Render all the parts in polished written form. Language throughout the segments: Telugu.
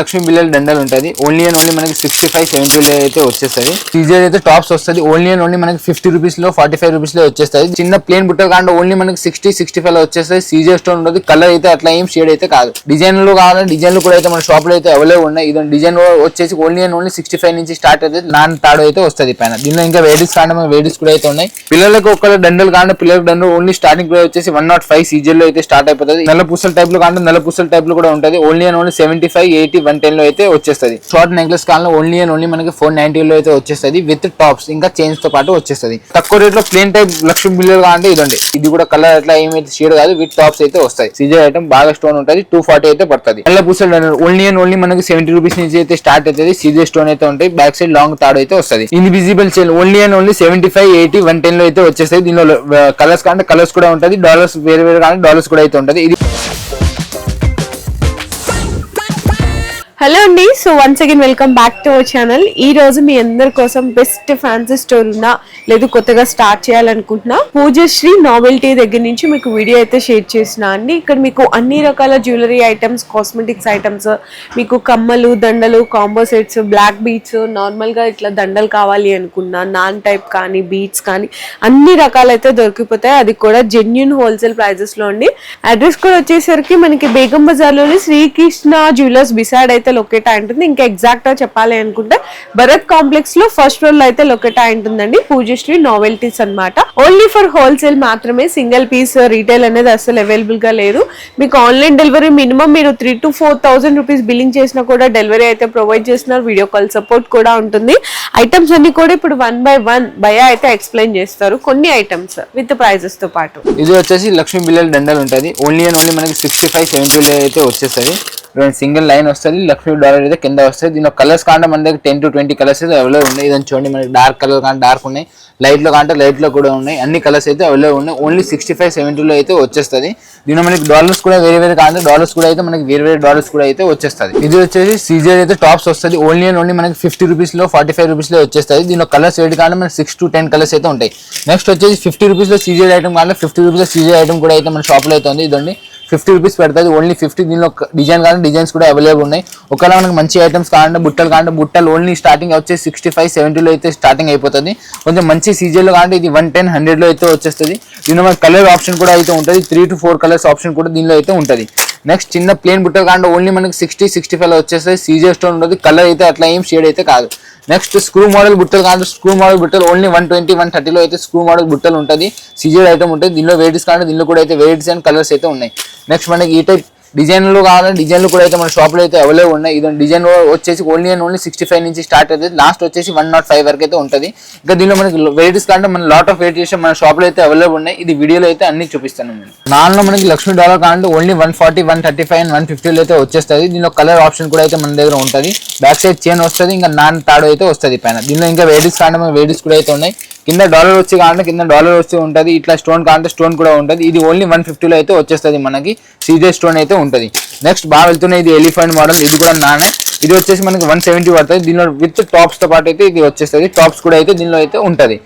లక్ష్మీ బిల్లల దండలు ఉంటుంది. ఓన్లీ అండ్ ఓన్లీ మనకి 65-70 అయితే వచ్చేస్తుంది. సీజర్ అయితే టాప్స్ వస్తుంది. ఓన్లీ అండ్ ఓన్లీ మనకి 50 రూపీస్ లో 45 రూపీస్ లో వచ్చేస్తుంది. చిన్న ప్లేన్ బుట్ట కాకుండా ఓన్లీ మనకి 60-65 లో వచ్చేస్తుంది. సీజర్ స్టోన్ ఉంటుంది. కలర్ అయితే అట్లా ఏం షేడ్ అయితే కాదు. డిజైన్లు కావాలంటే డిజైన్లు కూడా అయితే మన షాప్ లో అయితే అవైలబుల్ ఉన్నాయి. ఇది డిజైన్ వచ్చేసి ఓన్లీ అండ్ ఓన్లీ 65 నుంచి స్టార్ట్ అయితే నాన్ తాడు అయితే వస్తుంది పైన. దీనిలో ఇంకా వేడిస్ కాకుండా వేడిస్ కూడా అయితే ఉన్నాయి. పిల్లలకు ఒక దండలు కాకుండా పిల్లలకు దండలు ఓన్లీ స్టార్టింగ్ ప్రైస్ వచ్చేసి 105 సీజర్ లో అయితే స్టార్ట్ అయిపోతుంది. నల్ల పూసల టైప్ లో కాకుండా నల్ల పూసల టైప్ లో కూడా ఉంటుంది. ఓన్లీ అండ్ ఓన్లీ 75, 80, 110 లో అయితే వచ్చేస్తుంది. షార్ట్ నెక్లెస్ కాలంలో ఓన్లీ అండ్ ఓన్లీ మనకి 490 లో అయితే వచ్చేస్తుంది. విత్ టాప్స్ ఇంకా చైన్స్ తో పాటు వచ్చేస్తుంది. తక్కువ రేట్ లో ప్లేన్ టైప్ లక్ష్మీ బిల్లలు కావాలంటే ఇదండి. ఇది కూడా కలర్ అట్లా ఏమైతే షేడ్ కాదు. విత్ టాప్స్ అయితే వస్తాయి. సీజర్ ఐటమ్ బాగా స్టోన్ ఉంటుంది. 240 అయితే పడుతుంది. నల్ల పూసల ఓన్లీ అండ్ ఓన్లీ మనకి 70 రూపీస్ నుంచి అయితే స్టార్ట్ అవుతుంది. సీజర్ స్టోన్ అయితే ఉంటాయి. బ్యాక్ సైడ్ లాంగ్ తాడు అయితే వస్తుంది. Invisible chain only and only 75, 80, 110 లో అయితే వచ్చేస్తాయి. దీనిలో కలర్స్ కావాలంటే కలర్స్ కూడా ఉంటుంది. డాలర్స్ వేరే వేరే కావాలంటే డాలర్స్ కూడా అయితే ఉంటుంది. ఇది హలో అండి. So once again welcome back to our channel. ఈ రోజు మీ అందరి కోసం బెస్ట్ ఫ్యాన్సీ స్టోర్ ఉన్నా లేదు కొత్తగా స్టార్ట్ చేయాలనుకుంటున్నా పూజశ్రీ నావెల్టీ దగ్గర నుంచి మీకు వీడియో అయితే షేర్ చేసిన అండి. ఇక్కడ మీకు అన్ని రకాల జ్యువెలరీ ఐటమ్స్, కాస్మెటిక్స్ ఐటమ్స్, మీకు కమ్మలు, దండలు, combo sets, black beads, normal గా ఇట్లా దండలు కావాలి అనుకున్నా నాన్ టైప్ కానీ బీట్స్ కానీ అన్ని రకాలైతే దొరికిపోతాయి. అది కూడా జెన్యూన్ హోల్సేల్ ప్రైజెస్ లో అండి. అడ్రస్ కూడా వచ్చేసరికి మనకి బేగం బజార్ లోని శ్రీకృష్ణ జ్యువెలర్స్ బిసైడ్ అయితే లొకేట్ అయి ఉంటుంది. ఇంకా ఎగ్జాక్ట్ గా చెప్పాలి అనుకుంటే భరత్ కాంప్లెక్స్ లో ఫస్ట్ ఫ్లోర్ లో అయితే లొకేట్ అయి ఉంటుందండి. పూజశ్రీ నావెల్టీస్ అన్నమాట. ఓన్లీ ఫర్ హోల్సేల్ మాత్రమే. సింగిల్ పీస్ రీటైల్ అనేది అసలు అవైలబుల్ గా లేదు. మీకు ఆన్లైన్ డెలివరీ మినిమం మీరు 3,000 to 4,000 రూపీస్ బిల్లింగ్ చేసినా కూడా డెలివరీ అయితే ప్రొవైడ్ చేస్తున్నారు. వీడియో కాల్ సపోర్ట్ కూడా ఉంటుంది. ఐటమ్స్ అన్ని కూడా ఇప్పుడు 1 by 1 భయ అయితే ఎక్స్ప్లెయిన్ చేస్తారు. కొన్ని ఐటమ్స్ విత్ ప్రైజెస్ తో పాటు. ఇది వచ్చేసి లక్ష్మీ బిల్లల దండలు ఉంటుంది. ఓన్లీ అండ్ ఓన్లీ మనకి 65-70 అయితే వచ్చేస్తుంది. సింగిల్ లైన్ వస్తుంది. లక్ష్మీ డాలర్ అయితే కింద వస్తుంది. దీనిలో కలర్స్ కాంటే మన దగ్గర 10 to 20 కలర్స్ అయితే అవైలబుల్ ఉన్నాయి. ఇదని చూడండి, మనకి డార్క్ కలర్ కానీ డార్క్ ఉన్నాయి, లైట్ లో కాంటే లైట్ లో కూడా ఉన్నాయి. అన్ని కలర్స్ అయితే అవైలబుల్ ఉన్నాయి. ఓన్లీ 65-70 లో అయితే వచ్చేస్తుంది. దీనిలో మనకి డాలర్స్ కూడా వేరే వేరే కాంటే డాలర్స్ కూడా అయితే మనకి వేరే వేరే డాలర్స్ కూడా అయితే వచ్చేస్తుంది. ఇది వచ్చేసి సీజర్ అయితే టాప్స్ వస్తుంది. ఓన్లీ అండ్ ఓన్లీ మనకి 50 రూపీస్ లో 45 రూపీస్ లో వచ్చేస్తుంది. దీనిలో కలర్స్ వేడి కాంటే మనకి 6 to 10 కలర్స్ అయితే ఉంటాయి. నెక్స్ట్ వచ్చేసి 50 రూపీస్ లో సీజర్ ఐటమ్ కావాలి. 50 రూపీస్ లో సీజర్ ఐటమ్ కూడా అయితే మన షాప్ లో అయితే ఉంది. ఇదండి 50 రూపీస్ పెడుతుంది. ఓన్లీ 50. దీనిలో డిజైన్ కావాలంటే డిజైన్స్ కూడా అవైలబుల్ ఉన్నాయి. ఒకవేళ మనకి మంచి ఐటమ్స్ కావాలంటే బుట్టలు కావాలంటే బుట్టలు ఓన్లీ స్టార్టింగ్ వచ్చేసి 65-70 లో అయితే స్టార్టింగ్ అయిపోతుంది. కొంచెం మంచి సీజర్లో కావాలంటే ఇది 110, 100 లో అయితే వచ్చేస్తుంది. దీనిలో మనకి కలర్ ఆప్షన్ కూడా అయితే ఉంటుంది. 3 to 4 కలర్స్ ఆప్షన్ కూడా దీనిలో అయితే ఉంటుంది. నెక్స్ట్ చిన్న ప్లేన్ బుట్టలు కావాలంటే ఓన్లీ మనకి 60-65 లో వచ్చేస్తుంది. సీజర్ స్టోన్ ఉంటుంది. కలర్ అయితే అట్లా ఏం షేడ్ అయితే కాదు. నెక్స్ట్ స్క్రూ మోడల్ బుట్టలు కావాలంటే స్క్రూ మోడల్ బుట్టలు ఓన్లీ 120, 130 లో అయితే స్క్రూ మోడల్ బుట్టలు ఉంటుంది. సీజర్ ఐటమ్ ఉంటుంది. దీనిలో వెయిట్స్ కావాలంటే దీనిలో కూడా అయితే వెయిట్స్ అండ్ కలర్స్ అయితే ఉన్నాయి. నెక్స్ట్ మనకి ఈ టైప్ డిజైన్లు కావాలంటే డిజైన్లు కూడా అయితే మన షాప్ లో అయితే అవైలబుల్ ఉన్నాయి. ఇది డిజైన్ వచ్చేసి ఓన్లీ అండ్ ఓన్లీ 65 నుంచి స్టార్ట్ అవుతుంది. లాస్ట్ వచ్చేసి 105 వరకు అయితే ఉంటుంది. ఇంకా దీనిలో మనకి వెయిట్స్ కావాలంటే మన లాట్ ఆఫ్ వెయిట్ చేసి మన షాప్ లో అయితే అవైలబుల్ ఉన్నాయి. ఇది వీడియోలో అయితే అన్ని చూపిస్తాను నేను. నాలుగులో మనకి లక్ష్మీ డాలర్ కావాలంటే ఓన్లీ 140, 135 అండ్ 150 లో అయితే వచ్చేస్తుంది. దీనిలో కలర్ ఆప్షన్ కూడా అయితే మన దగ్గర ఉంటుంది. బ్యాక్ సైడ్ చైన్ వస్తుంది. ఇంకా నాన్ తాడు అయితే వస్తుంది పైన. దీనిలో ఇంకా వెయిట్స్ కావాలంటే మన వెయిట్స్ కూడా అయితే ఉన్నాయి. కింద డాలర్ వచ్చి కావాలంటే కింద డాలర్ వచ్చి ఉంటుంది. ఇట్లా స్టోన్ కావాలంటే స్టోన్ కూడా ఉంటుంది. ఇది ఓన్లీ 150 లో అయితే వచ్చేస్తుంది. మనకి సీజర్ స్టోన్ అయితే ఉంటుంది. నెక్స్ట్ బాగా వెళ్తున్నాయి. ఇది ఎలిఫెంట్ మోడల్. ఇది కూడా నానే. ఇది వచ్చేసి మనకి 170 పడుతుంది. దీనిలో విత్ టాప్స్ తో పాటు అయితే ఇది వచ్చేస్తుంది. టాప్స్ కూడా అయితే దీనిలో అయితే ఉంటుంది.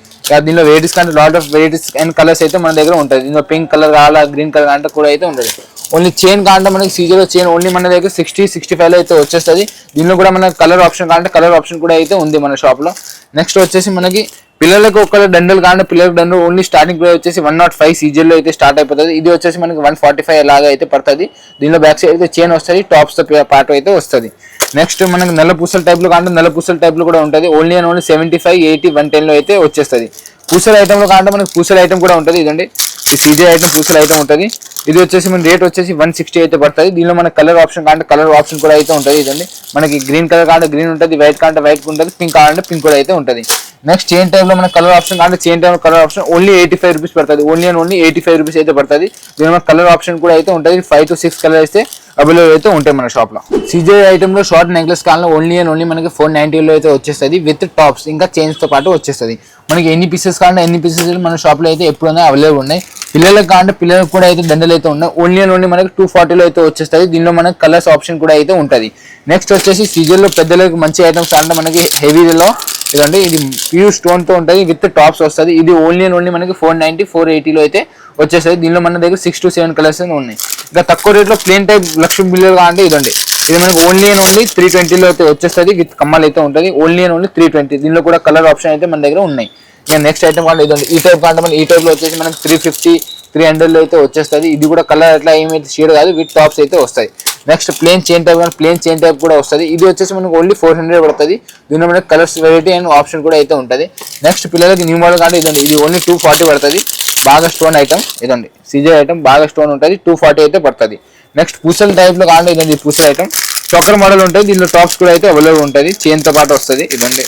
దీనిలో వెయిట్స్ కంటే lot of weights and colours అయితే మన దగ్గర ఉంటుంది. దీనిలో పింక్ కలర్ కావాలా, గ్రీన్ కలర్ అంటే కూడా అయితే ఉంటుంది. ఓన్లీ చైన్ కావాలంటే మనకి సీజర్ చైన్ ఓన్లీ మన దగ్గర 60-65 లో అయితే వచ్చేస్తుంది. దీనిలో కూడా మనకి కలర్ ఆప్షన్ కావాలంటే కలర్ ఆప్షన్ కూడా అయితే ఉంది మన షాప్ లో. నెక్స్ట్ వచ్చేసి మనకి పిల్లలకు ఒక దండలు కావాలంటే పిల్లలకు దండలు ఓన్లీ స్టార్టింగ్ ప్రైస్ వచ్చేసి 105 సీజర్ లో అయితే స్టార్ట్ అయిపోతుంది. ఇది వచ్చేసి మనకి 145 లాగా అయితే పడుతుంది. దీనిలో బ్యాక్ సైడ్ అయితే చైన్ వస్తుంది. టాప్స్ తో పాటు అయితే వస్తుంది. నెక్స్ట్ మనకి నల్ల పూసల టైప్ లో కావాలంటే నల్ల పూసల టైప్ లో కూడా ఉంటుంది. ఓన్లీ అండ్ ఓన్లీ 75, 80, 110 లో అయితే వచ్చేస్తుంది. పూసల ఐటమ్ లో కావాలంటే మనకి పూసల ఐటమ్ కూడా ఉంటుంది. ఇదండి ఈ సీజర్ ఐటమ్ పూసల ఐటమ్ ఉంటుంది. ఇది వచ్చేసి మన రేట్ వచ్చేసి 160 అయితే పడుతుంది. దీనిలో మనకి కలర్ ఆప్షన్ కావాలంటే కలర్ ఆప్షన్ కూడా అయితే ఉంటుంది. ఇదండి మనకి గ్రీన్ కలర్ కావాలంటే గ్రీన్ ఉంటుంది, వైట్ కావాలంటే వైట్ ఉంటుంది, పింక్ కావాలంటే పింక్ కూడా అయితే ఉంటుంది. నెక్స్ట్ చైన్ టైప్ లో మనకి కలర్ ఆప్షన్ కావాలంటే chain type colour option only 85 rupees పడుతుంది. ఓన్లీ అండ్ ఓన్లీ 85 రూపీస్ అయితే పడుతుంది. దీనిలో మనకి కలర్ ఆప్షన్ కూడా అయితే ఉంటుంది. 5 to 6 కలర్ అయితే అవైలబుల్ అయితే ఉంటాయి మన షాప్ లో. సీజర్ ఐటమ్ లో షార్ట్ నెక్లెస్ కావాలంటే ఓన్లీ అండ్ ఓన్లీ మనకి 490 లో అయితే వచ్చేస్తుంది. విత్ టాప్స్ ఇంకా చైన్స్ తో పాటు వచ్చేస్తుంది. మనకి ఎన్ని పీసెస్ కావాలంటే ఎన్ని పీసెస్ మన షాప్ లో అయితే ఎప్పుడైనా అవైలబుల్ ఉన్నాయి. పిల్లలకు కావాలంటే పిల్లలకు కూడా అయితే దండలు అయితే ఉన్నాయి. ఓన్లీ అండ్ ఓన్లీ మనకి 240 లో అయితే వచ్చేస్తుంది. దీనిలో మనకి కలర్స్ ఆప్షన్ కూడా అయితే ఉంటుంది. నెక్స్ట్ వచ్చేసి సీజర్ లో పెద్దలకు మంచి ఐటమ్స్ అంటే మనకి హెవీలో ఇదండి. ఇది ప్యూర్ స్టోన్ తో ఉంటుంది. విత్ టాప్స్ వస్తుంది. ఇది ఓన్లీ అండ్ ఓన్లీ మనకి 490, 480 లో అయితే వచ్చేస్తుంది. దీనిలో మన దగ్గర 6 to 7 కలర్స్ ఉన్నాయి. ఇంకా తక్కువ రేట్ లో ప్లేన్ టైప్ లక్ష్మీ బిల్లలు కావాలంటే ఇదండి ఇది మనకు ఓన్లీ అండ్ ఓన్లీ 320 లో అయితే వచ్చేస్తుంది విత్ కమ్మలు అయితే ఉంటుంది. Only and only 320. దీనిలో కూడా కలర్ ఆప్షన్ అయితే మన దగ్గర ఉన్నాయి. ఇక నెక్స్ట్ ఐటమ్ కావాలి ఇదండి. ఈ టైప్ కాంటే ఈ టైప్ లో వచ్చేసి మనకి 350 300 లో అయితే వచ్చేస్తుంది. ఇది కూడా కలర్ అట్లా ఏమైతే షేడ్ కాదు, విత్ టాప్స్ అయితే వస్తాయి. నెక్స్ట్ ప్లేన్ చైన్ టైప్ కానీ ప్లేన్ చైన్ టైప్ కూడా వస్తుంది. ఇది వచ్చేసి మనకు ఓన్లీ 400 పడుతుంది. దీనిలో మనకి కలర్స్ వెరైటీ అండ్ ఆప్షన్ కూడా అయితే ఉంటుంది. నెక్స్ట్ పిల్లలకి న్యూ మోడల్ అంటే ఇదండి. ఇది ఓన్లీ 240 పడుతుంది. బాగా స్టోన్ ఐటమ్ ఇదండి. సీజర్ ఐటమ్ బాగా స్టోన్ ఉంటుంది. 240 అయితే పడుతుంది. నెక్స్ట్ పూసల్ టైప్ లో కాంటే ఇదండి. పూసల్ ఐటమ్ చోకర్ మోడల్ ఉంటుంది. దీనిలో టాప్స్ కూడా అయితే అవైలబుల్ ఉంటుంది. చైన్ తో పాటు వస్తుంది. ఇదండి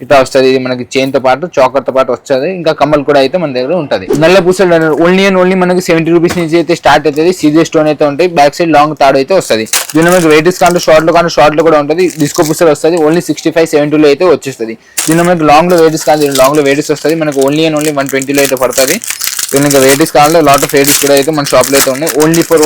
ఇట్లా వస్తుంది. ఇది మనకి చైన్ తో పాటు చాకర్ తో పాటు వస్తుంది. ఇంకా కమ్మలు కూడా అయితే మన దగ్గర ఉంటుంది. నల్ల పూసలు ఓన్లీ అండ్ ఓన్లీ మనకి 70 రూపీస్ నుంచి అయితే స్టార్ట్ అవుతుంది. సీజర్ స్టోన్ అయితే ఉంటాయి. బ్యాక్ సైడ్ లాంగ్ తాడు అయితే వస్తుంది. దీనిలో మనకి వెరైటీస్ కానీ షార్ట్ లో కూడా ఉంటుంది. డిస్కో పూసలు వస్తుంది. ఓన్లీ 65 70 లో అయితే వచ్చేస్తుంది. దీనిలో మనకి లాంగ్ లో వెరైటీస్ కానీ లాంగ్ లో వెరైటీస్ వస్తుంది. మనకి ఓన్లీ అండ్ ఓన్లీ 120 లో అయితే పడుతుంది. ఇంకా వెరైటీస్ కావాలి లాట్ ఆఫ్ వెరైటీస్ కూడా అయితే మన షాప్ లో అయితే ఉన్నాయి.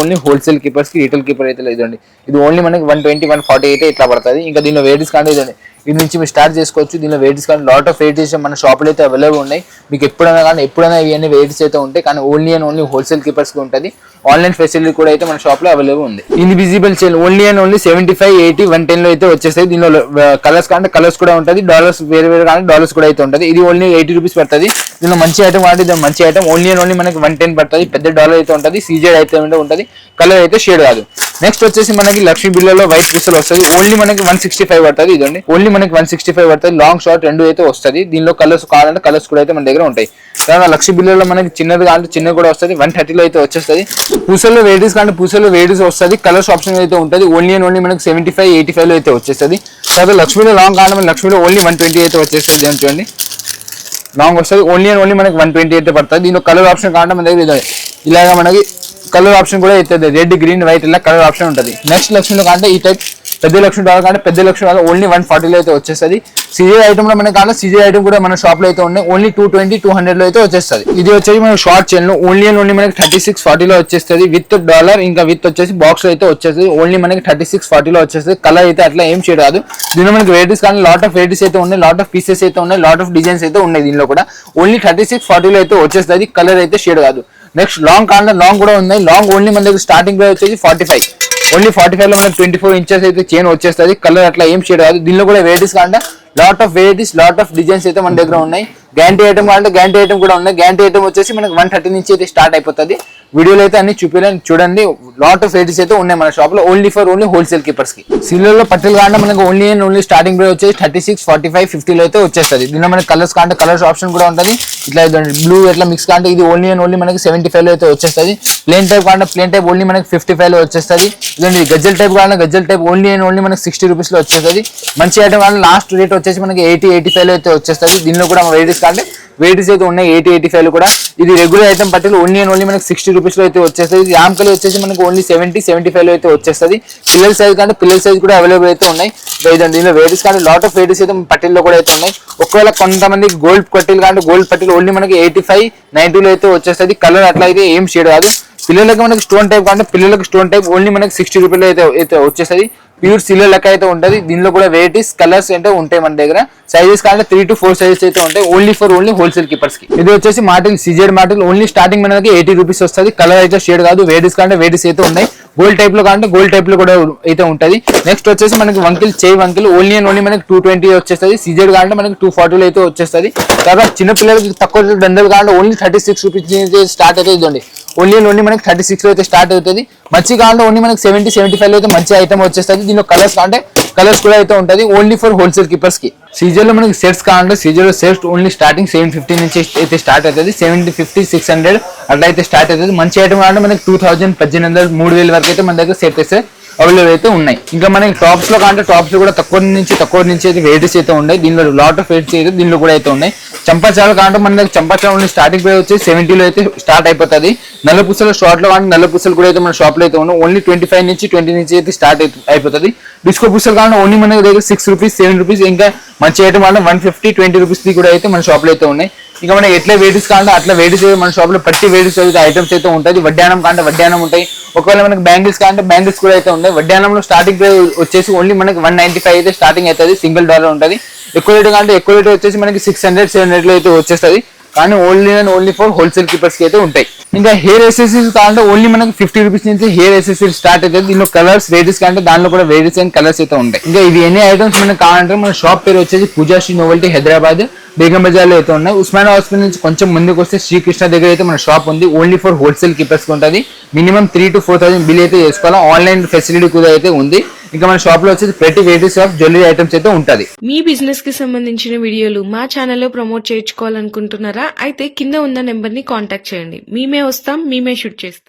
ఓన్లీ హోల్సేల్ కీపర్స్ కి రీటైల్ కీపర్ అయితే లేదండి. ఇది ఓన్లీ మనకి 120 140 అయితే ఇట్లా పడుతుంది. ఇంకా దీనిలో వెరైటీస్ కానీ ఇదండి. ఇది నుంచి మీరు స్టార్ట్ చేసుకోవచ్చు. దీనిలో వెరైటీస్ కానీ లాట్ ఆఫ్ వెరైటీస్ మన షాప్ లో అయితే అవైలబుల్ ఉన్నాయి. మీకు ఎప్పుడైనా ఇవన్నీ వెరైటీస్ అయితే ఉంటాయి. కానీ only and only wholesale keepers కి ఉంటుంది. ఆన్లైన్ ఫెసిలిటీ కూడా అయితే మన షాప్ లో అవైలబుల్ ఉంది. Invisible sale only and only 75 80 110 లో అయితే వచ్చేస్తాయి. దీనిలో కలర్స్ కానీ కలర్స్ కూడా ఉంటుంది. డాలర్స్ వేరే కానీ డాలర్స్ కూడా అయితే ఉంటుంది. ఇది ఓన్లీ 80 రూపీస్ పడుతుంది. దీనిలో మంచి ఐటమ్ అంటే ఇది మంచి ఐటమ్ ఓన్లీ అండ్ ఓన్లీ మనకి 110 పడుతుంది. పెద్ద డాలర్ అయితే ఉంటుంది. సీజెడ్ అయితే ఉంటుంది. కలర్ అయితే షేడ్ కాదు. నెక్స్ట్ వచ్చేసి మనకి లక్ష్మీ బిల్లలో వైట్ పూసలు వస్తుంది. ఓన్లీ మనకి 165 పడుతుంది. ఇదండి ఓన్లీ మనకి 165 పడుతుంది. లాంగ్ షార్ట్ రెండు అయితే వస్తుంది. దీనిలో కలర్స్ కావాలంటే కలర్స్ కూడా అయితే మన దగ్గర ఉంటాయి. తర్వాత లక్ష్మీ బిల్లలో మనకి చిన్నది కావాలంటే చిన్నది కూడా వస్తుంది. 130 లో అయితే వచ్చేస్తుంది. పూసల్లో వెరైటీస్ కానీ పూసల్లో వెరైటీస్ వస్తుంది. కలర్స్ ఆప్షన్ అయితే ఉంటుంది. ఓన్లీ అండ్ ఓన్లీ మనకి 75 85 లో అయితే వచ్చేస్తుంది. తర్వాత లక్ష్మీలో లాంగ్ కావాలంటే లక్ష్మీలో ఓన్లీ 120 అయితే వచ్చేస్తుంది. చూడండి లాంగ్ వస్తుంది. ఓన్లీ అండ్ ఓన్లీ మనకి 120 అయితే పడుతుంది. దీనిలో కలర్ ఆప్షన్ కావాలంటే మన దగ్గర ఇలాగా మనకి కలర్ ఆప్షన్ కూడా అవుతుంది. రెడ్ గ్రీన్ వైట్ ఇలా కలర్ ఆప్షన్ ఉంటుంది. నెక్స్ట్ లక్ష్మీలో కంటే ఈ టైప్ పెద్ద లక్ష్మీ డాలర్ కంటే పెద్ద లక్ష్మీ డాలర్ ఓన్లీ 140 లో అయితే వచ్చేస్తుంది. సీజర్ ఐటమ్ లో మనకి కావాలి. సీజర్ ఐటమ్ కూడా మన షాప్ లో అయితే ఉన్నాయి. ఓన్లీ 220 200 లో అయితే వచ్చేస్తుంది. ఇది వచ్చేసి మన షార్ట్ చైన్ లో ఓన్లీ అండ్ ఓన్లీ మనకి 36 40 లో వచ్చేస్తుంది. విత్ డాలర్ ఇంకా విత్ వచ్చేసి బాక్స్ లో అయితే వచ్చేస్తుంది. ఓన్లీ మనకి 36 40 లో వచ్చేస్తుంది. కలర్ అయితే అట్లా ఏం షేడ్ రాదు. దీనిలో మనకి వెరైటీస్ కానీ లాట్ ఆఫ్ వెరైటీస్ అయితే ఉన్నాయి. లాట్ ఆఫ్ పీసెస్ అయితే ఉన్నాయి. లాట్ ఆఫ్ డిజైన్స్ అయితే ఉన్నాయి. దీనిలో కూడా ఓన్లీ 36 40 లో అయితే వచ్చేస్తుంది. కలర్ అయితే షేడ్ కాదు. నెక్స్ట్ లాంగ్ కావాలంటే లాంగ్ కూడా ఉన్నాయి. లాంగ్ ఓన్లీ మన దగ్గర స్టార్టింగ్ ప్రైస్ వచ్చేసి 45. ఓన్లీ 45 లో మనకి 24 ఇంచెస్ అయితే చైన్ వచ్చేస్తుంది. కలర్ అట్లా ఏం షేడ్ కాదు. దీనిలో కూడా వెరైటీస్ కావాలంటే lot of varieties lot of designs అయితే మన దగ్గర ఉన్నాయి. గ్యారంటీ ఐటమ్ కావాలంటే గ్యారంటీ ఐటమ్ కూడా ఉన్నాయి. గ్యారంటీ ఐటమ్ వచ్చేసి మనకి 130 నుంచి అయితే స్టార్ట్ అయిపోతుంది. వీడియోలో అయితే అన్ని చూడండి. లాట్ ఆఫ్ వెరైటీస్ అయితే ఉన్నాయి మన షాప్ లో. ఓన్లీ హోల్సేల్ కీపర్స్ కి. సిల్వర్ లో పట్టెలు కావాలంటే మనకి only and only starting price వచ్చేసి 36 45 50 లో అయితే వచ్చేస్తుంది. దీనిలో మనకి కలర్స్ కావాలంటే కలర్స్ ఆప్షన్ కూడా ఉంటుంది. ఇట్లా బ్లూ ఎట్లా మిక్స్ కావాలంటే ఇది ఓన్లీ అండ్ ఓన్లీ మనకి 75 లో అయితే వచ్చేస్తుంది. ప్లేన్ టైప్ కావాలంటే ప్లేన్ టైప్ ఓన్లీ మనకి 55 లో వచ్చేస్తుంది. ఇదండి గజ్జల్ టైప్ కావాలంటే గజ్జల్ టైప్ ఓన్లీ అండ్ ఓన్లీ మనకి 60 రూపీస్ లో వచ్చేస్తుంది. మంచి ఐటమ్ కావాలంటే లాస్ట్ రేట్ వచ్చేసి మనకి 80 85 లో అయితే వచ్చేస్తుంది. దీనిలో కూడా వెరైటీస్ కావాలంటే వెరైటీస్ అయితే ఉన్నాయి. 80 85 లో కూడా. ఇది రెగ్యులర్ ఐటమ్ పట్టెలు ఓన్లీ అండ్ ఓన్లీ మనకి 60 రూపీస్ లో అయితే వచ్చేస్తుంది. ఇది ఆమ్కలు వచ్చేసి మనకి ఓన్లీ 70 75 లో అయితే వచ్చేస్తుంది. పిల్లల సైజ్ కంటే పిల్లల సైజ్ కూడా అవైలబుల్ అయితే ఉన్నాయి. దీనిలో వెరైటీస్ కానీ లాట్ ఆఫ్ వెరైటీస్ అయితే పట్టీల్లో కూడా అయితే ఉన్నాయి. ఒకవేళ కొంతమంది గోల్డ్ పట్టీలు కానీ గోల్డ్ పట్టీలు ఓన్లీ మనకి 85 90 లో అయితే వచ్చేస్తుంది. కలర్ అట్లా అయితే ఏం షేడ్ కాదు. పిల్లలకి మనకి స్టోన్ టైప్ అంటే పిల్లలకి స్టోన్ టైప్ ఓన్లీ మనకి 60 రూపీలో అయితే వచ్చేస్తుంది. ప్యూర్ సిల్వర్ లెక్క అయితే ఉంటుంది. దీనిలో కూడా వెరైటీస్ కలర్స్ అంటే ఉంటాయి మన దగ్గర. సైజెస్ కానీ 3 to 4 సైజెస్ అయితే ఉంటాయి. ఓన్లీ హోల్సేల్ కీపర్స్ కి. ఇది వచ్చేసి మాటిల్ సీజెడ్ మాటిల్ ఓన్లీ స్టార్టింగ్ మనకి 80 రూపీస్ వస్తుంది. కలర్ అయితే షేడ్ కాదు. వెరైటీస్ కానీ వెరైటీస్ అయితే ఉన్నాయి. గోల్డ్ టైప్ లో కావాలంటే గోల్డ్ టైప్ లో కూడా అయితే ఉంటుంది. నెక్స్ట్ వచ్చేసి మనకి వంకిల్ ఓన్లీ అండ్ ఓన్లీ మనకి 220 వచ్చేస్తుంది. సీజెడ్ కావాలంటే మనకి 240 లో అయితే వచ్చేస్తుంది. తర్వాత చిన్న పిల్లలకి తక్కువ దండలు కావాలంటే ఓన్లీ 36 రూపీస్ స్టార్ట్ అయితే ఇదండి. ఓన్లీ అండ్ ఓన్లీ మనకి 36 లో అయితే స్టార్ట్ అవుతుంది. మంచి కావాలంటే ఓన్లీ మనకి 70 75 లో అయితే మంచి ఐటమ్ వచ్చేస్తుంది. దీనిలో కలర్స్ కావాలంటే కలర్స్ కూడా అయితే ఉంటుంది. ఓన్లీ ఫర్ హోల్సేల్ కీపర్స్ కి. సీజర్ లో మనకి సెట్స్ కావాలంటే సీజర్ లో సెట్స్ ఓన్లీ స్టార్టింగ్ 750 నుంచి అయితే స్టార్ట్ అవుతుంది. 750 600 అట్లా అయితే స్టార్ట్ అవుతుంది. మంచి ఐటమ్ కావాలంటే మనకి 2000 1800 3000 వరకు అయితే మన దగ్గర సెట్ అయితే అవైలబుల్ అయితే ఉన్నాయి. ఇంకా మనకి టాప్స్ లో కావాలంటే టాప్స్ లో కూడా తక్కువ నుంచి అయితే వెరైటీస్ అయితే ఉన్నాయి. దీనిలో లాట్ ఆఫ్ వెరైటీస్ అయితే దీనిలో కూడా అయితే ఉన్నాయి. చంపాచాలు కావాలంటే మన దగ్గర చంపాచాలు ఓన్లీ స్టార్టింగ్ ప్రైస్ వచ్చి 70 లో అయితే స్టార్ట్ అయిపోతుంది. నల్ల పూసలు షార్ట్ లో కానీ నల్ల పూసలు కూడా అయితే మన షాప్ లో అయితే ఉన్నాయి. ఓన్లీ 25 నుంచి 20 నుంచి అయితే స్టార్ట్ అయిపోతుంది. డిస్కో పూసలు కావాలంటే ఓన్లీ మన దగ్గర 6 రూపీస్ 7 రూపీస్ ఇంకా మంచి ఐటమ్ కావాలంటే 150 20 రూపీస్ కూడా అయితే మన షాప్ లో అయితే ఉన్నాయి. ఇంకా మనకి ఎట్లా వెరైటీస్ కావాలంటే అట్లా వెరైటీస్ మన షాప్ లో ప్రతి వెరైటీస్ అయితే ఐటమ్స్ అయితే ఉంటుంది. వడ్డానం కావాలంటే వడ్డానం ఉంటాయి. ఒకవేళ మనకి బ్యాంగిల్స్ కావాలంటే బ్యాంగిల్స్ కూడా అయితే ఉన్నాయి. వడ్డానంలో స్టార్టింగ్ ప్రైస్ వచ్చేసి ఓన్లీ మనకి 195 అయితే స్టార్టింగ్ అవుతుంది. సింగిల్ డాలర్ ఉంటుంది. ఎక్కువ రేట్ కావాలంటే ఎక్కువ రేట్ వచ్చేసి మనకి 600 700 లో అయితే వచ్చేస్తుంది. కానీ only and only for wholesale keepers కి అయితే ఉంటాయి. ఇంకా హెయిర్ ఎసెసరీస్ కావాలంటే ఓన్లీ మనకి 50 రూపీస్ నుంచి హెయిర్ ఎసెసరీ స్టార్ట్ అవుతుంది. దీనిలో కలర్స్ వేరియస్ అంటే దానిలో కూడా వేరియస్ అండ్ కలర్స్ అయితే ఉంటాయి. ఇంకా ఇవి ఎన్ని ఐటమ్స్ మనకి కావాలంటే మన షాప్ పేరు వచ్చేసి పూజాశ్రీ నోవెల్టీ హైదరాబాద్ బేగం బజార్ లో అయితే ఉన్నాయి. ఉస్మానియా హాస్పిటల్ నుంచి కొంచెం ముందుకు వస్తే శ్రీకృష్ణ దగ్గర అయితే మన షాప్ ఉంది. ఓన్లీ ఫర్ హోల్సేల్ కీపర్స్ ఉంటుంది. మినిమం 3,000 to 4,000 బిల్ అయితే చేసుకోవాలి. ఆన్లైన్ ఫెసిలిటీ కూడా అయితే ఉంది. ఇంకా మన షాప్ లో వచ్చేసి ప్రతి వెరైటీస్ ఆఫ్ జ్యువెలరీ ఐటమ్స్ అయితే ఉంటది. మీ బిజినెస్ కి సంబంధించిన వీడియోలు మా ఛానల్లో ప్రమోట్ చేయించుకోవాలనుకుంటున్నారా? అయితే కింద ఉన్న నెంబర్ ని కాంటాక్ట్ చేయండి. మేమే వస్తాం, మేమే షూట్ చేస్తాం.